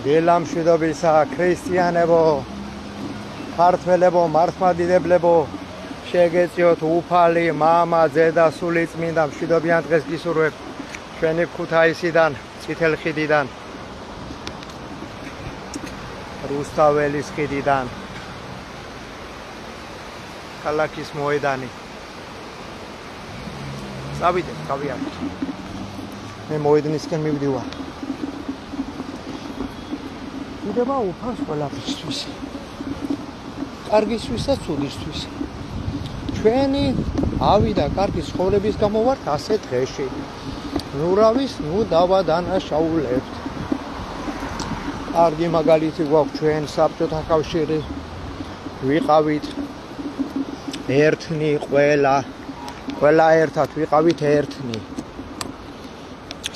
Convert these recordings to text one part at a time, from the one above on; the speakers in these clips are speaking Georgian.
დილა მშვიდობისა ქრისტიანებო, ქართველებო, მართლმადიდებლებო, შეგეწიოთ უფალი, მამა, დედა, სული წმინდა მშვიდობიან დღეს გისურვებ ჩვენი ქუთაისიდან, წითელ ხიდიდან, რუსთაველის ხიდიდან, ქალაქის მოედანი. წავიდეთ, გავიარეთ. მე მოედნისკენ მივდივარ. იდევა უფალს ყველაფერთვის. კარგისთვისა, ცუდისთვის. ჩვენი ავიდა კარგი ცხოვრების გამო ვართ ასე დღეში. ნურავის, ნუ დავადანაშაულებთ. კარგი მაგალითი გვაქვს ჩვენ საბჭოთა კავშირი. ვიყავით ერთნი ყველა ერთად ვიყავით ერთნი.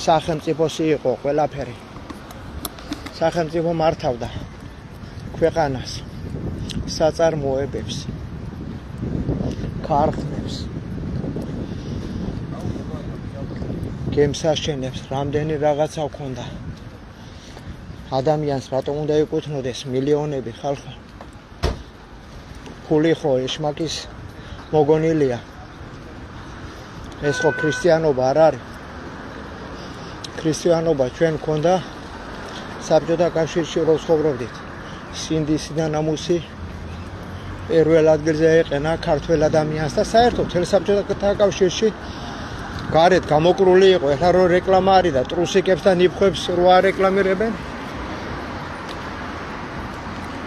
სახელმწიფოსი იყო ყველაფერი. სახელმწიფო მართავდა ქვეყანას, საწარმოებებს, ქარხნებს, გემსაშენებს, რამდენი რაღაცა ჰქონდა. ადამიანს რატომ უნდა ეკუთვნოდეს მილიონები ხალხი? ფული ხო ეშმაკის მოგონილია. ეს ხო ქრისტიანობა არ არის. ქრისტიანობა ჩვენ ქონდა საბჭოთა კავშირში რო ცხოვრობდით. სინდისი და ნამუსი პირველ ადგილზე ეყენა ქართველ ადამიანს და საერთოდ მთელ საბჭოთა კავშირში გარეთ გამოკრული იყო. ეხლა რო რეკლამა არის და ტრუსიკებს და ნიფხვებს რო არეკლამირებენ.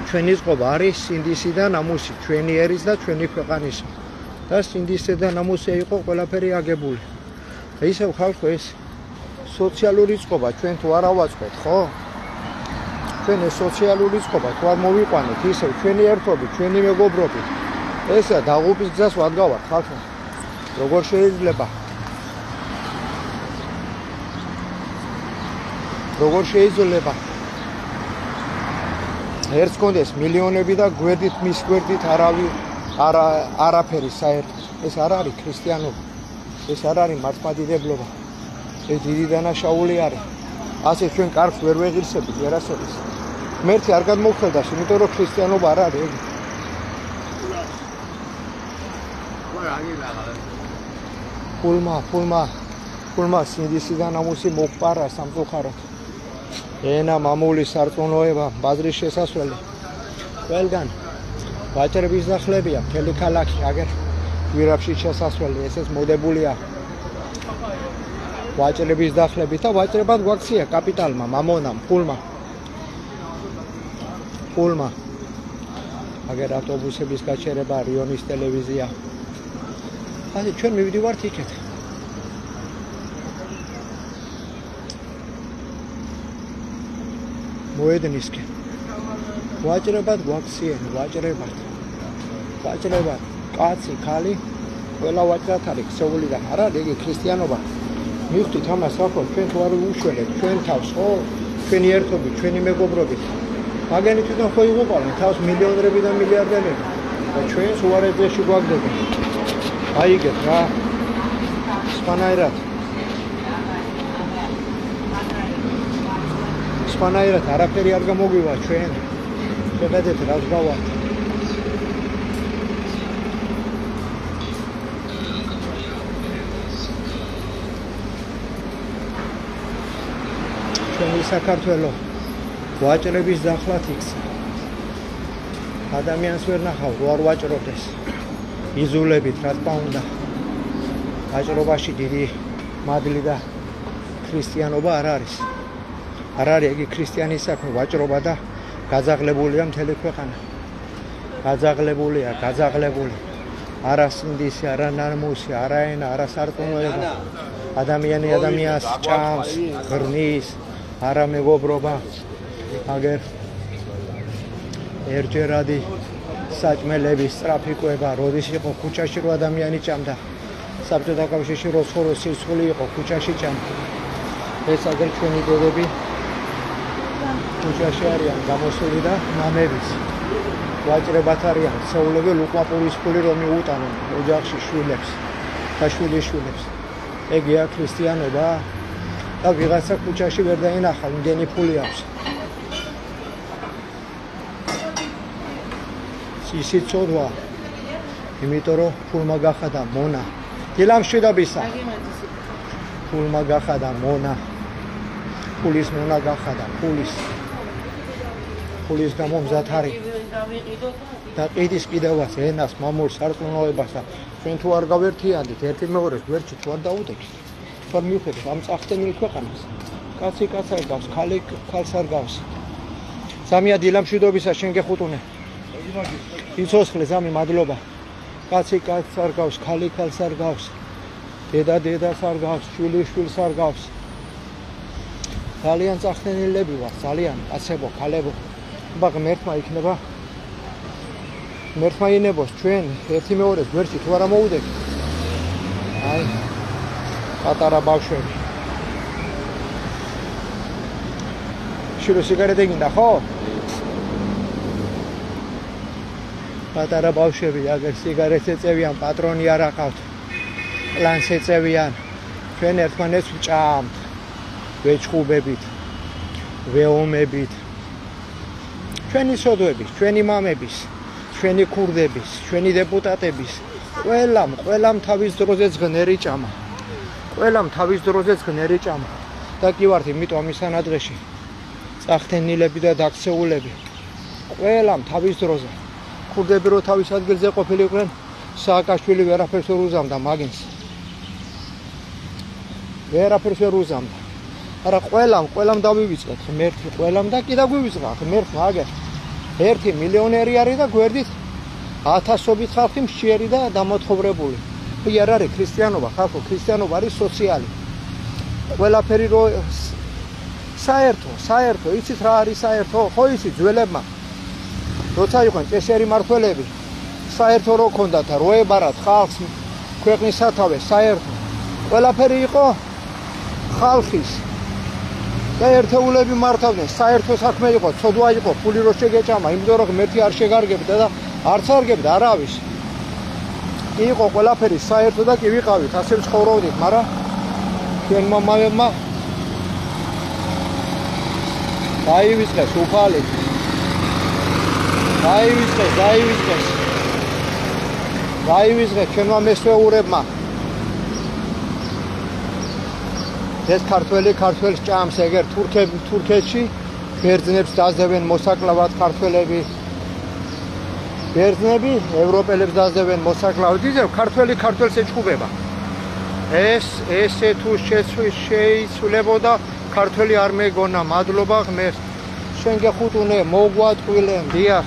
ჩვენი წყობა არის სინდისი და ნამუსი, ჩვენი ერის და ჩვენი ქვეყანის. და სინდისი და ნამუსი იყო ყველაფერი აგებული. ისევ ხალხო ეს სოციალური წყობა ჩვენ თუ არ ავაწყოთ, ხო? ჩვენ ეს სოციალური წყობა თუ არ მოვიყვანოთ, ისევ ჩვენი ერთობით, ჩვენი მეგობრობით, ესა დაღუპვის გზას ვადგავართ, ხალხო. როგორ შეიძლება? როგორ შეიძლება? ერთს კონდეს მილიონები და გვერდით მის გვერდით არაფერი საერთოდ. ეს არ არის ქრისტიანობა. ეს არ არის მართლმადიდებლობა. ეს დიდი დანაშაული არის. ასე ჩვენ კარგს ვერ ვეღირსებით ვერასოდეს. ღმერთი არ გადმოგვხედავს, იმიტომ რომ ქრისტიანობა არ არის ეგ. ფულმა სინდისი და ნამუსი მოგპარა სამწუხაროდ. ენა, მამული, სარწმუნოება, ბაზრის შესასვლელი. ყველგან ვაჭრების დახლებია, მთელი ქალაქი, აგერ გვირაბში შესასვლელი, ესეც მოდებულია. ვაჭრების დახლებით და ვაჭრებად გვაქცია კაპიტალმა, მამონამ, ფულმა. აგერ ავტობუსების გაჩერება, რიონის ტელევიზია. ასე ჩვენ მივდივართ იქეთ. მოედნისკენ. ვაჭრებად გვაქციენ, ვაჭრებად. კაცი, ქალი, ყველა ვაჭრად არის ქსოვილიდან. არ არის იგი ქრისტიანობა. მივხვდით ამას ხალხო, ჩვენ თუ არ უშველეთ ჩვენ თავს, ხო? ჩვენი ერთობით, ჩვენი მეგობრობით. მაგენი თვითონ ხო იღუპავენ თავს მილიონერები და მილიარდერები. და ჩვენს უარეთში გვაგდებენ. აიგეთ რა. სპანაერად არაფერი არ გამოგვივა ჩვენ. შეხედეთ რა ვგავართ. ჩვენი საქართველო ვაჭრების დახლად იქცა. ადამიანს ვერ ნახავ, რო არ ვაჭრობდეს. იზულებით, რა თქმა უნდა. ვაჭრობაში დიდი მადლი და ქრისტიანობა არ არის. არ არის იგი ქრისტიანის საქმე, ვაჭრობა და გაძაღლებულია მთელი ქვეყანა. გაძაღლებული. არა სინდისი, არა ნამუსი, არა ენა, არა სარწმუნოება. ადამიანი ადამიანს ჭამს, ღრნის, არა მეგობრობა. აგერ ერთჯერადი საჭმელების ტრაფიკოება, როდის იყო ქუჩაში რო ადამიანი ჭამდა. საბჭოთა კავშირში რო ცხოვრობს სირცხული იყო ქუჩაში ჭამდა. ეს აგერ ჩვენი დედები ქუჩაში არიან გამოსული და მამების. ვაჭრებად არიან, საულებელ უკმაყურის ფული რომ მიუტანონ ოჯახში შვილებს და შვილიშვილებს. ეგია ქრისტიანობა. და ვიღაცა ქუჩაში ვერ დაინახა, იმდენი ფული აქვს. ისიც ცოდვა. იმიტომ რომ ფულმა გახადა მონა. დილამშვიდობისა. ფულმა გახადა მონა. ფულის მონა გახადა, ფულის გამო მზად არის. და ყიდის კიდევაც ენას, მამულს, სარწმუნოებას. ჩვენ თუ არ გავერთიანდით, ერთი მეორეს გვერდში თუ არ დაუდექით, თუ არ მივხედოთ ამ წახდენილ ქვეყანას. კაცი კაცს არ გავს, khali ქალს არ გავს. ზამია დილამშვიდობისა შენ გეხუტუნე. იცოცხლე ზამი მადლობა. კაცი კაცს არ გავს, khali ქალს არ გავს. დედა დედას არ გავს, შვილი შვილს არ გავს. ძალიან წახდენილები ვარ, ძალიან კაცებო, ქალებო. აბა ღმერთმა იქნება ღმერთმა ინებოს ჩვენ ერთი მეორეს გვერდში თუ არა მოუდექით. აი პატარა ბავშვები. შირო სიგარეტი გინდა ხო? პატარა ბავშვები, აგერ სიგარეტს ეწევიან, პატრონი არ აყავთ. პლანს ეწევიან. ჩვენ ერთმანეთს ვჭამთ. ვეჭხუბებით, ვეომებით. ჩვენი სოდვების, ჩვენი მამების, ჩვენი ქურდების, ჩვენი დეპუტატების, ყველამ თავის დროზე ზღნერი ჭამა. ყველამ თავის დროზე ზღნერი ჭამა. და კი ვართ იმიტომ ამის სანადღეში. წახდენილები და დაქცეულები. ყველამ თავის დროზე. ქურდები რო თავის ადგილზე ყოფილიყვნენ, სააკაშვილი ვერაფერს ვერ უზამდა მაგინს. ვერაფერს ვერ უზამდა. არა ყველამ დავივიწყეთ ღმერთი, ყველამ და კიდევ გვივიწყა ღმერთმა აგერ. 1 მილიონერი არის და გვერდით 1000-ობით ხალხი მშიერი და დამოთხოვრებული. კი არ არის ქრისტიანობა, ხალხო, ქრისტიანობა არის სოციალი. ყველაფერი რო საერთო, იცით რა არის საერთო? ხო იცით ძველებმა. როცა იყვნენ წესიერი მმართველები, საერთო რო ქონდათ და რო ებარათ ხალხს, ქვეყნის სათავეს, საერთო. ყველაფერი იყო ხალხის. და ერთეულები მართავდნენ, საერთო საქმე იყო, ცოდვა იყო, ფული რო შეგეჭამა, იმიტომ რომ ღმერთი არ შეგარგებდა და არც არგებდა არავის. იყო ყველაფერი საერთო და კი ვიყავით, ასე ვცხოვრობდით, მაგრამ ჩვენ მომავალმა დაივიწყეს უფალი. დაივიწყეს ჩვენმა მესვეურებმა. ეს ქართველს ჭამს ეგერ თურქეთში ბერძნებს დაძევენ მოსაკლავად ქართველები. ბერძნები ევროპელებს დაძევენ მოსაკლავად. იზევ ქართველს ეჭუბება. ესე თუ შეიცვლებოდა ქართველი არ მეგონა, მადლობა ღმერთს. შენ გეხუტუნე, მოგვატყვილენ, დიახ,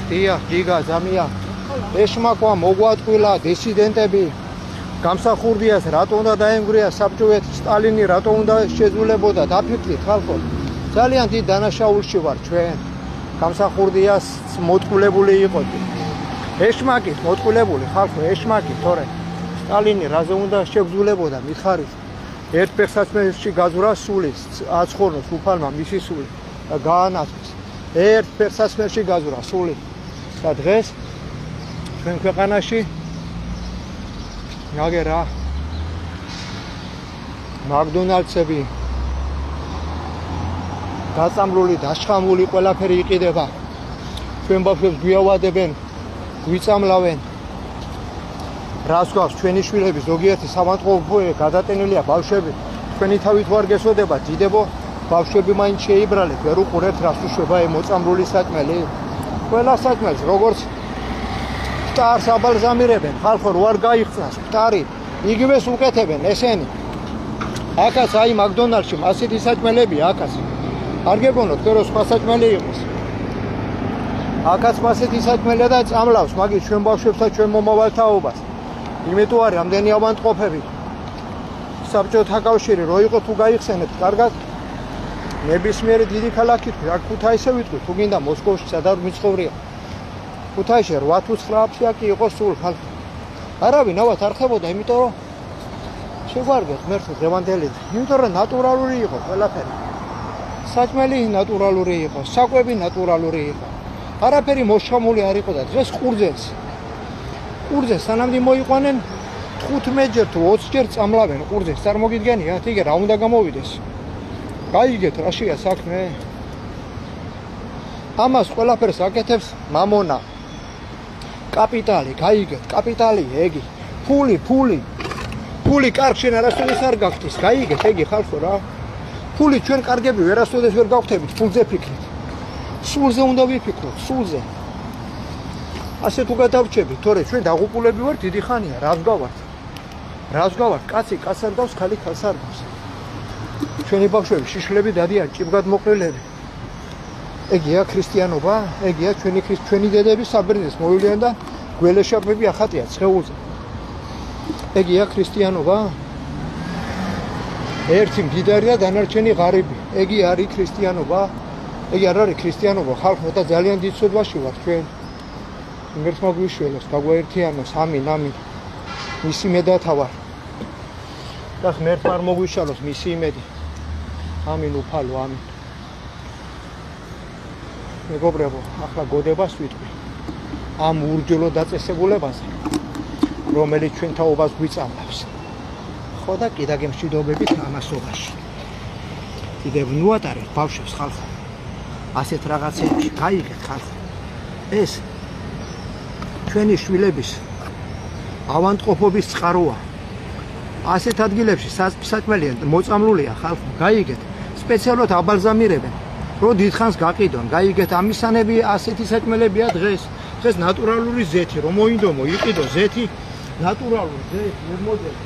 დიგა ზამია. ეშმაკვა მოგვატყვილა დისიდენტები. გამსახურდიას რატო უნდა დაემგვრია საბჭოეთ სტალინი რატო უნდა შეძულებოდა დაფიქრდით ხალხო ძალიან დიდ დანაშაულში ვარ ჩვენ გამსახურდიას მოტყულებული იყო ეშმაკით მოტყულებული ხალხო ეშმაკით თორე სტალინი რაზე უნდა შეგძულებოდა მითხარით ერთ ფეხსაცმელში გაზურა სული აცხოვრნოს უფალმა მისი სული და გაანათოს ერთ ფეხსაცმელში გაზურა სული და დღეს ჩვენ ქვეყანაში აგერა მაკდონალდსები გაწამლული დაშხამული ყველაფერი იყიდება ჩვენ ბავშვებს გვიავადებენ გვიწამლავენ რას გვაქვს ჩვენი შვილები ზოგიერთი სამანტყოფოე გადატენილია ბავშვები ჩვენი თავით ვარ გესოდება დიდებო ბავშვები მაინც შეიბრალეთ ვერ უყურებთ რას უშვება მოწამლული საჭმელი ყველა საჭმელს როგორც მტარს აბალზამირებენ ხალხო რო არ გაიხსნას მტარი იგივეს უკეთებენ ესენი აკაც აი მაკდონალდში ასეთი საჭმელებია აკაც არ გეგონოთ რომ სხვა საჭმელი იყოს აკაც ასეთი საჭმელია და წამლავს მაგის ჩვენ ბავშვებს და ჩვენ მომავალთაობას იმიტომ არის ამდენი ავადმყოფები საბჭოთა კავშირი რო იყო თუ გაიხსენებთ კარგად ნებისმიერი დიდი ქალაქი რა ქუთაისზე ვიტყვი თუ გინდა მოსკოვში სადაც მიცხოვრია ქუთაისში 8 თუ 9 აფსიაკი იყო სულ ხალხი არავინ ავად არ ხებოდა იმიტომ რომ შეგვარგეთ მერტო დღევანდელი იმიტომ რომ ნატურალური იყო ყველაფერი საჭმელი ნატურალური იყო საკვები ნატურალური იყო არაფერი მოშხამული არ იყო და დღეს ყურძეს სანამდე მოიყვანენ 15 ჯერ თუ 20 ჯერ წამლავენ ყურძეს წარმოგიდგენიათ იგე რა უნდა გამოვიდეს გაიგეთ რაშია საქმე ამას ყველაფერს აკეთებს მამონა კაპიტალი, გაიგეთ, კაპიტალი, ეგი. ფული კარგ შენ არასოდეს არ გახდეს, გაიგეთ, ეგი ხალხო რა. ფული ჩვენ კარგები ვერასოდეს ვერ გავხდებით, ფულზე ფიქრით. სულზე უნდა ვიფიქროთ, სულზე. ასე თუ გადავრჩებით, თორე ჩვენ დაღუპულები ვართ დიდი ხანია, რას გავართ, კაცი კაცს არ გავს, ხალი ხალს არ გავს. ჩვენი ბავშვები, შიშლები დადიან, ჭიბგად მოყრილები. ეგია ქრისტიანობა, ეგია ჩვენი დედები საბერძნეთს მოვიდნენ და გველეშაპები ახატია ცხეულზე. ეგია ქრისტიანობა? ერთი მდიდარი და დანარჩენი ღარიბი. ეგი არის ქრისტიანობა? ეგი არ არის ქრისტიანობა, ხალხო და ძალიან დიდ ცოდვაში ვართ ჩვენ. ღმერთმა გვიშველოს, გაგვაერთიანოს, ამინ. მისი მედათა ვარ. და ღმერთმა არ მოგვიშალოს მისი იმედი. ამინ უფალო, ამინ. მეგობრებო, ახლა გოდებას ვიტყვი. ამ ურჯულო დაწესებულებაზე, რომელიც ჩვენ თაობას გვიწამლავს. ხო და კიდე გემშვიდობებით ამასობაში. კიდევ ნუატარეთ ბავშვებს ხალხო. ასეთ რაღაცებში გაიგეთ ხალხო. ეს ჩვენი შვილების ავანტყოფობის წყაროა. ასეთ ადგილებში საჭმელია მოწამლულია ხალხო. გაიგეთ, სპეციალურად აბალზამირებენ. რო დიდხანს გაყიდონ, გაიგეთ, ამისანები ასეთი საჭმელებია დღეს. დღეს ნატურალური ზეთი, რომ მოინდომო, იყიდო ზეთი, ნატურალური ზეთი, ვერ მოძებნ.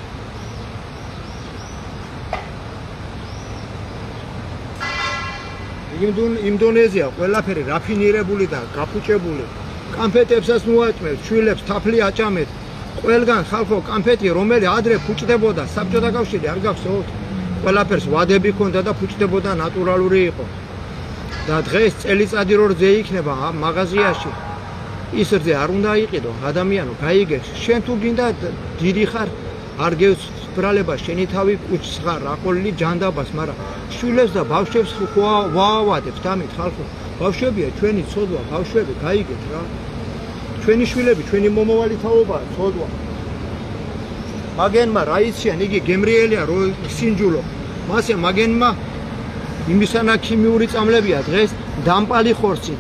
იმდონეზია ყველაფერი რაფინირებული და გაფუჭებული. კანფეტებსაც მოაჭმევთ, შვილებს თაფლი აჭამეთ. ყველგან ხალხო კანფეტი, რომელიც ადრე ფუჭდებოდა, საბჭოთა კავშირი არ გახსოვთ? ყველაფერს ვადები ჰქონდა და ფუჭდებოდა, ნატურალური იყო. და დღეს წელიწადი რო რძე იქნება მაღაზიაში, ის რძე არ უნდა იყიდო, ადამიანო, გაიგეთ, შენ თუ გინდა დიდი ხარ, არ გევს ბრალება, შენი თავი კუჩს ხარ, აყოლილი ჯანდაბას, მაგრამ შვილებს და ბავშვებს ვაავადებთ, ამით ხალხო. ბავშვებია ჩვენი ცოდვა, ბავშვები, გაიგეთ რა. ჩვენი შვილები, ჩვენი მომავალი თაობაა, ცოდვა. მაგენმა რა იციან, იგი გემრიელია, რო სინჯულო. მასე მაგენმა იმისანა ქიმიური წამლებია დღეს დამპალი ხორცი,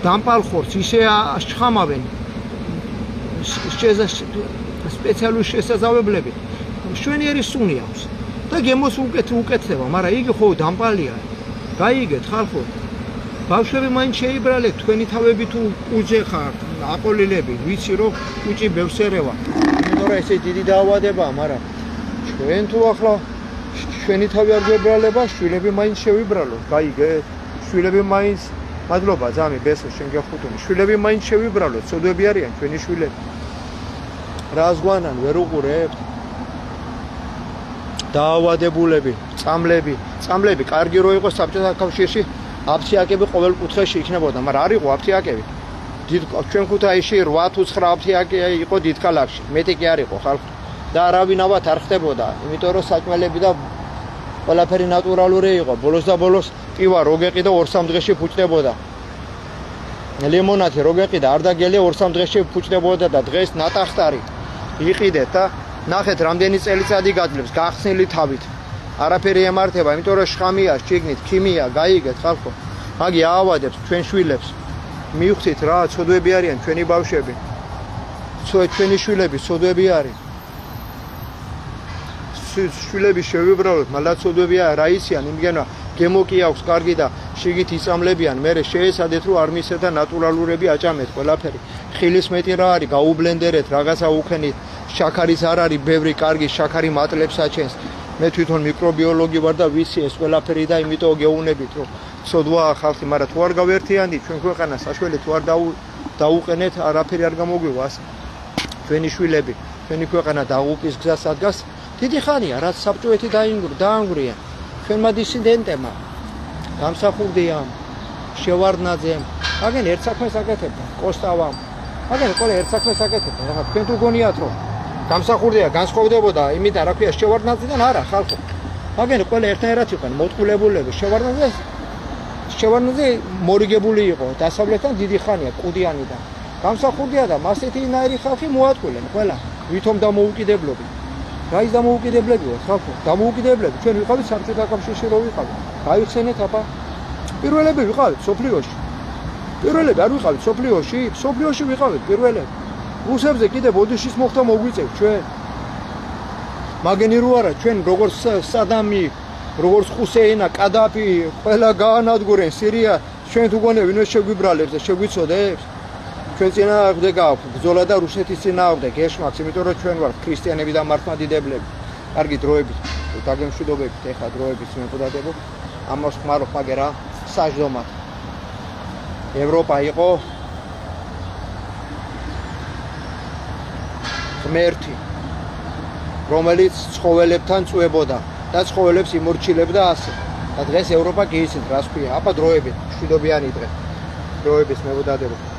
დამპალ ხორცი, ისე შხამავენ. სპეციალური შესაძლებლები. შვენიერი სუნი აქვს. და გემოს უკეთდება, მაგრამ იგი ხო დამპალია. გაიგეთ ხალხო. ბავშვები მაინც შეიბრალეთ, თქვენი თავები თუ კუჭე ხართ, აყოლილები, ვიცი რომ კუჭი ბევრს ერევა. იმიტომ რომ ესე დიდი დაავადებაა, მაგრამ ჩვენ თუ ახლა ჩვენი თავი არ გვებრალება, შვილები მაინც შევიბრალოთ, გაიგეთ? შვილები მაინც, მადლობა ძამი, ბესო, შენ გახუტუნი. შვილები მაინც შევიბრალოთ, ცოდვები არიან ჩვენი შვილები. რას გვანან, ვერ უყურებთ? დაავადებულები, წამლები, კარგი რო იყოს საბჭოთა კავშირში, აფთიაკები ყოველ კუთხეში იქნებოდა, მაგრამ არ იყო აფთიაკები. ჩვენ ქუთაისში 8 თუ 9 აფთიაკი იყო დიდ ქალაქში, მეტი კი არ იყო ხალხო. და არავინავად არ ხდებოდა, იმიტომ რომ საჭმელები და ყველაფერი ნატურალური იყო. ბოლოს და ბოლოს პივა რო გეყიდა 2-3 დღეში ფუჭდებოდა. ლიმონადი რო გეყიდა არ დაგელია 2-3 დღეში ფუჭდებოდა და დღეს ნატახტარი იყიდეთ და ნახეთ რამდენი წელიწადი გაძლებს გახსნილი თავით. არაფერი ემართება, იმიტომ რომ შხამია, შიგნით, ქიმია, გაიგეთ ხალხო. მაგი აავადებს ჩვენ შვილებს. მივხვდით რა, ცოდვები არიან ჩვენი ბავშვები. ჩვენი შვილები ცოდვები არის. შვილები შევიბრალოთ, მაგრამ ცოდვებია რა იციან, იმგენა გემო კი აქვს კარგი და შიგით იწამლებიან, მერე შეესადეთ რომ არ მისცეთ და ნატურალურები აჭამეთ ყველაფერი. ხილის მეტი რა არის, გაუბლენდერეთ, რაღაცა უქენით, შაქარის არ არის, ბევრი კარგი შაქარი მატლებს აჩენს. მე თვითონ მიკრობიოლოგი ვარ და ვიცი ეს ყველაფერი და იმიტომ გეუბნებით რომ ცოდვაა ხალხი, მაგრამ თუ არ გავერთიანდით ჩვენ ქვეყანას საშველი თუ არ დაუყენეთ, არაფერი არ გამოგვივა ასე. ჩვენი შვილები, ჩვენი ქვეყანა დაღუპვის გზას ადგას. დიდი ხანია, რაც საბჭოეთი დაანგრია. ჩვენმა დისიდენტებმა, გამსახურდიამ, შევარდნაძემ, მაგენ ერთ საქმეს აკეთებდა, კოსტავამ. მაგენ ყველა ერთ საქმეს აკეთებდა, რა თქვენ თუ გონიათ რომ გამსახურდია განსხვავდებოდა იმიდან რა ქვია შევარდნაძიდან არა ხალხო. მაგენ ყველა ერთნაირად იყვნენ მოტყულებულები. შევარდნაძე მორიგებული იყო დასავლეთთან დიდი ხანია კუდიანიდან. გამსახურდია და მასეთინაირი ხალხი მოატყუილენ ყველა. ვითომ დამოუკიდებლობი. რა ის დამოუკიდებლები ხალხო? დამოუკიდებლები ჩვენ ვიყავით საბჭოთა კავშირში რო ვიყავით. გაიხსენეთ აბა. პირველები ვიყავით სოფლიოში. პირველები არ ვიყავით სოფლიოში ვიყავით პირველები. რუსებზე კიდე ბოდიშის მოხდა მოგვიწევთ ჩვენ. მაგენი რო არა ჩვენ როგორც სადამი, როგორც ხუსეინა, კადაფი, ყველა გაანადგურენ სირია, ჩვენ თუ გონებინო შეგვიბრალებს და შეგვიცოდებს. ჩვენ წინააღმდეგ გააქვთ ბრძოლა და რუსეთის წინააღმდეგ გეშმაკს, იმიტომ რომ ჩვენ ვართ ქრისტიანები და მართლმადიდებლები. კარგი დროებით, დაგემშვიდობებით ეხა დროებით მეგობრებო. ამას ხმარო მაგერა საჯდომად. ევროპა იყო ღმერთი, რომელიც ცხოველებთან წვებოდა და ცხოველებს იმორჩილებდა ასე. და დღეს ევროპა კი ისეთ რას ქვია, აბა დროებით, მშვიდობიანი დღე. დროებით მეგობრებო.